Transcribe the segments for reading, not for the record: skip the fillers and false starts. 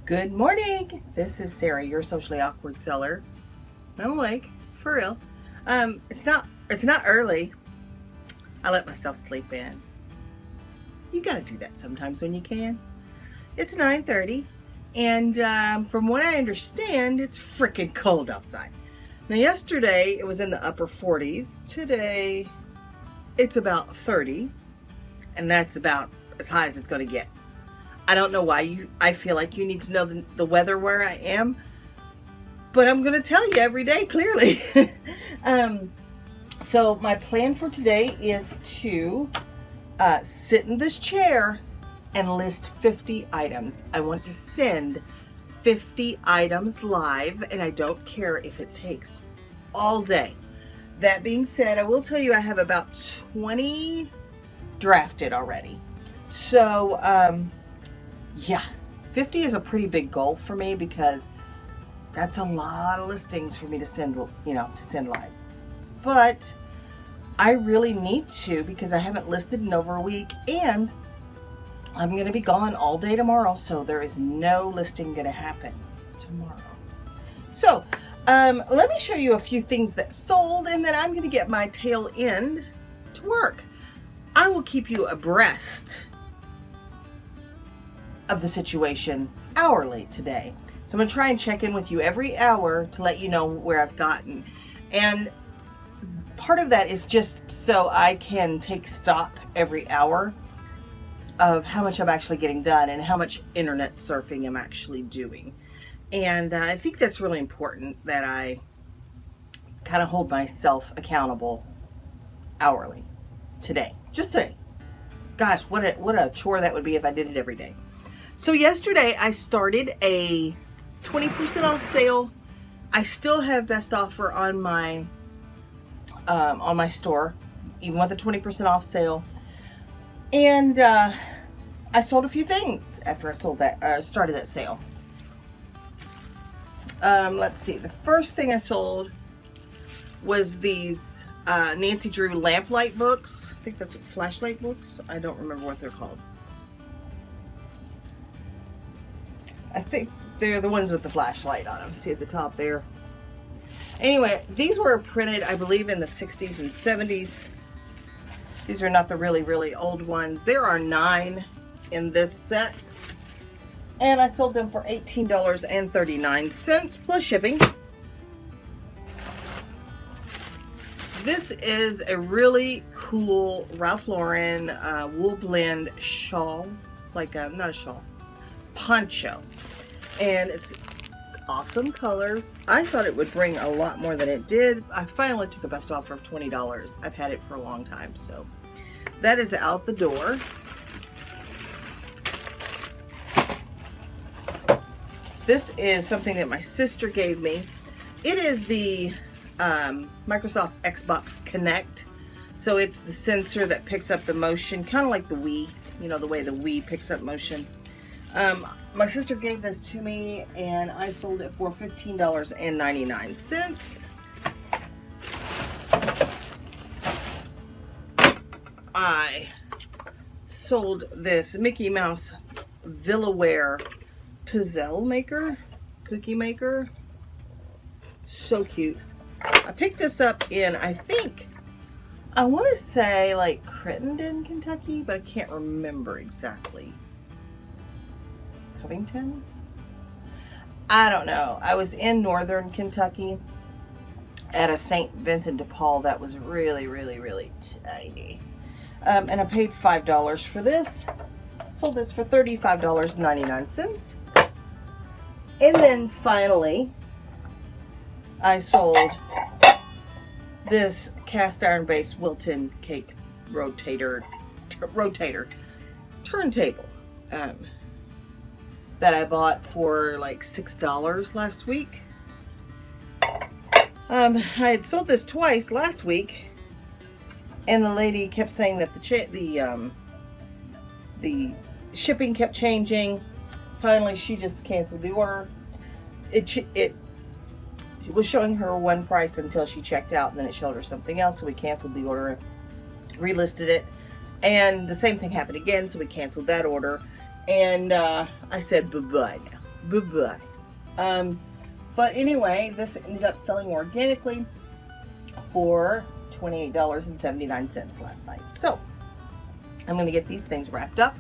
Good morning. This is Sarah, your socially awkward seller. I'm awake, for real. It's not early. I let myself sleep in. You gotta do that sometimes when you can. It's 9:30, and from what I understand, it's freaking cold outside. Now, yesterday it was in the upper 40s. Today it's about 30, and that's about as high as it's gonna get. I don't know why I feel like you need to know the weather where I am, but I'm going to tell you every day clearly. So my plan for today is to sit in this chair and list 50 items. I want to send 50 items live, and I don't care if it takes all day. That being said, I will tell you I have about 20 drafted already. So, yeah, 50 is a pretty big goal for me because that's a lot of listings for me to send, to send live. But I really need to because I haven't listed in over a week, and I'm going to be gone all day tomorrow, so there is no listing going to happen tomorrow. So, let me show you a few things that sold, and then I'm going to get my tail end to work. I will keep you abreast of the situation hourly today. So I'm going to try and check in with you every hour to let you know where I've gotten. And part of that is just so I can take stock every hour of how much I'm actually getting done and how much internet surfing I'm actually doing. And I think that's really important that I kind of hold myself accountable hourly today. Just today. Gosh, what a chore that would be if I did it every day. So yesterday I started a 20% off sale. I still have best offer on my store, even with the 20% off sale. And I sold a few things after I started that sale. Let's see. The first thing I sold was these Nancy Drew lamplight books. I think that's what, flashlight books. I don't remember what they're called. I think they're the ones with the flashlight on them. See at the top there. Anyway, these were printed, I believe, in the 60s and 70s. These are not the really, really old ones. There are 9 in this set. And I sold them for $18.39 plus shipping. This is a really cool Ralph Lauren wool blend shawl. Not a shawl. Poncho, and it's awesome colors. I thought it would bring a lot more than it did. I finally took a best offer of $20. I've had it for a long time, so that is out the door. This is something that my sister gave me. It is the Microsoft Xbox Connect. So it's the sensor that picks up the motion, kind of like the Wii, the way the Wii picks up motion. My sister gave this to me, and I sold it for $15.99. I sold this Mickey Mouse Villaware Pizzelle maker, cookie maker. So cute. I picked this up in, I want to say like Crittenden, Kentucky, but I can't remember exactly. Covington? I don't know. I was in northern Kentucky at a St. Vincent de Paul that was really, really, really tiny. And I paid $5 for this. Sold this for $35.99. And then finally, I sold this cast iron based Wilton cake rotator turntable. That I bought for like $6 last week. I had sold this twice last week, and the lady kept saying that the shipping kept changing. Finally, she just canceled the order. It was showing her one price until she checked out, and then it showed her something else, so we canceled the order, relisted it, and the same thing happened again, so we canceled that order. And I said bye-bye now. Bye-bye. But anyway, this ended up selling organically for $28.79 last night. So I'm going to get these things wrapped up.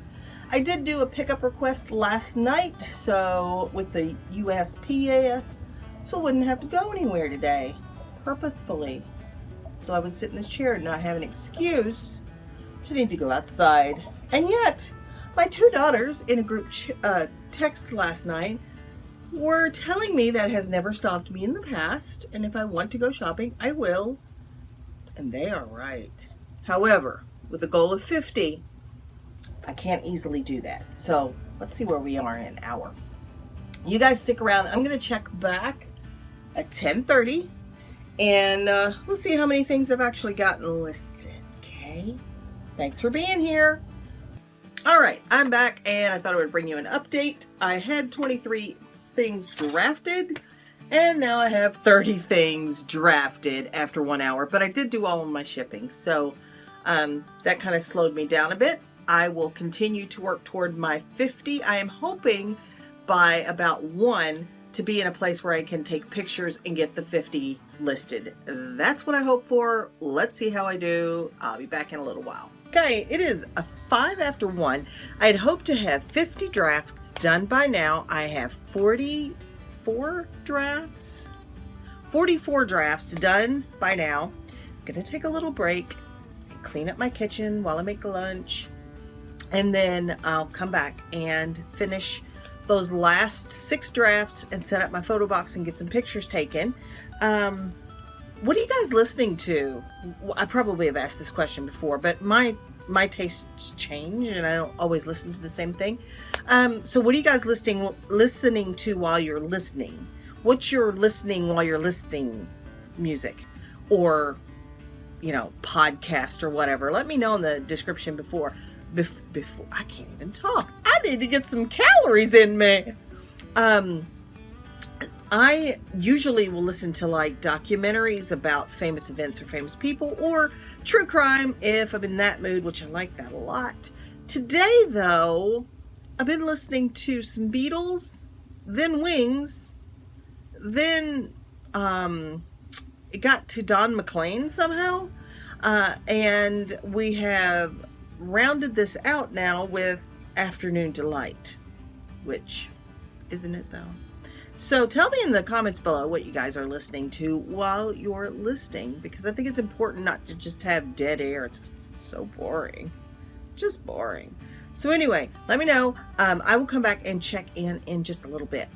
I did do a pickup request last night, so with the USPS, so I wouldn't have to go anywhere today, purposefully. So I would sit in this chair and not have an excuse to need to go outside. And yet, my two daughters in a group text last night were telling me that has never stopped me in the past, and if I want to go shopping, I will. And they are right. However, with a goal of 50, I can't easily do that. So let's see where we are in an hour. You guys stick around. I'm going to check back at 10:30, and we'll see how many things I've actually gotten listed. Okay? Thanks for being here. All right, I'm back, and I thought I would bring you an update. I had 23 things drafted, and now I have 30 things drafted after 1 hour, but I did do all of my shipping, so that kind of slowed me down a bit. I will continue to work toward my 50. I am hoping by about 1 to be in a place where I can take pictures and get the 50 listed. That's what I hope for. Let's see how I do. I'll be back in a little while. Okay, it is 5 after 1. I had hoped to have 50 drafts done by now. I have 44 drafts done by now. I'm gonna take a little break, clean up my kitchen while I make lunch, and then I'll come back and finish those last 6 drafts and set up my photo box and get some pictures taken. What are you guys listening to? I probably have asked this question before, but my tastes change and I don't always listen to the same thing. So what are you guys listening to while you're listening? What's your listening while you're listening music? Or, you know, podcast or whatever? Let me know in the description before I can't even talk. I need to get some calories in me. I usually will listen to like documentaries about famous events or famous people, or true crime if I'm in that mood, which I like that a lot. Today though, I've been listening to some Beatles, then Wings, then it got to Don McLean somehow, and we have rounded this out now with Afternoon Delight, which isn't it though? So tell me in the comments below what you guys are listening to while you're listening, because I think it's important not to just have dead air. It's so boring, just boring. So anyway, let me know. I will come back and check in just a little bit.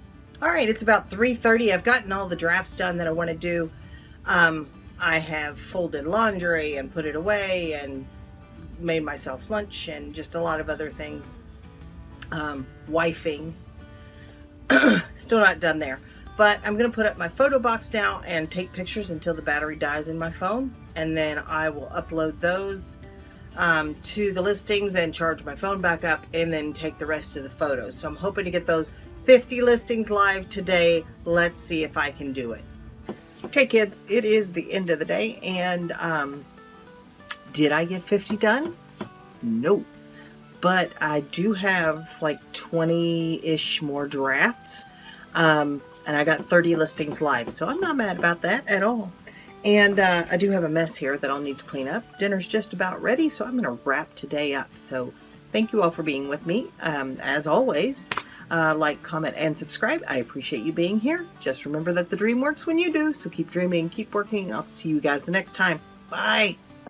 All right, it's about 3:30. I've gotten all the drafts done that I want to do. I have folded laundry and put it away and made myself lunch and just a lot of other things. Wifing. Still not done there, but I'm going to put up my photo box now and take pictures until the battery dies in my phone, and then I will upload those to the listings and charge my phone back up and then take the rest of the photos. So I'm hoping to get those 50 listings live today. Let's see if I can do it. Okay kids, it is the end of the day, and did I get 50 done? No. But I do have like 20-ish more drafts, and I got 30 listings live, so I'm not mad about that at all. And I do have a mess here that I'll need to clean up. Dinner's just about ready, so I'm going to wrap today up. So thank you all for being with me. As always, like, comment, and subscribe. I appreciate you being here. Just remember that the dream works when you do, so keep dreaming, keep working. I'll see you guys the next time. Bye.